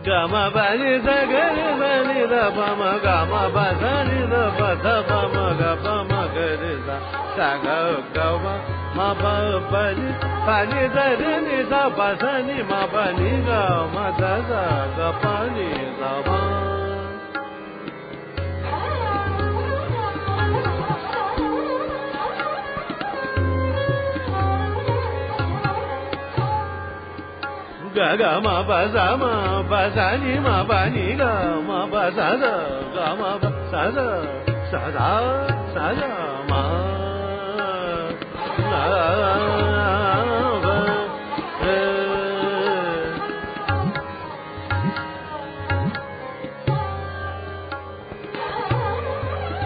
Gama bani da gari bani da bama gama basani da bata bama gama gari da saga gama ma bani bani da ni da basani ma bani gama da saga bani da ma ga ma ba za ma ba za ni ma ba ni ga ma ba za za ga ma ba za za sa za sa za ma na ba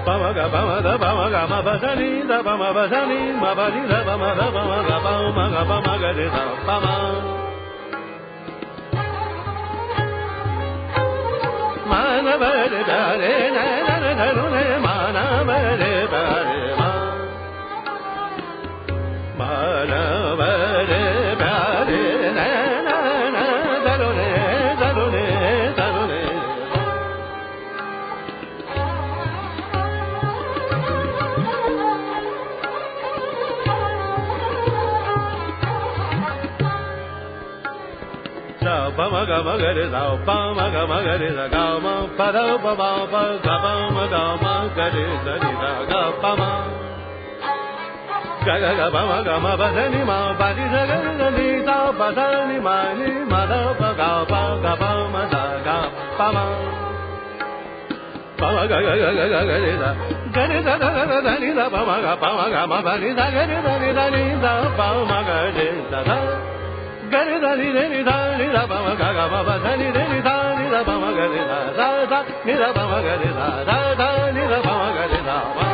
ba ma ga ba ma da ba ma ga ma ba za ni da ba ma ba za ni ma ba ni da ba ma da ba ma ga ba ma ga ba ma ga de da ba ma mana bare bare na na na na ne mana bare bare ma mana bare bare na na na daru ne daru ne daru ne ba ma ga ma ga re sa ba ma ga re sa ga ma pa da ba ba ba ga ma ga re sa ni da ga pa ma ga ma ba sa ni ma ba ni sa ga ni da ba sa ni ma da ba ga ma da ga pa ma ba ma ga re sa da ni da ba ma ga ma ni sa ga ni da ni da ba ma ga re sa da gari da ni ni da ni da ba ma ga ma ba da ni ni da ni da ba ma ga ni da da ni da ba ma ga ni da da ni da ba ma ga ni da ma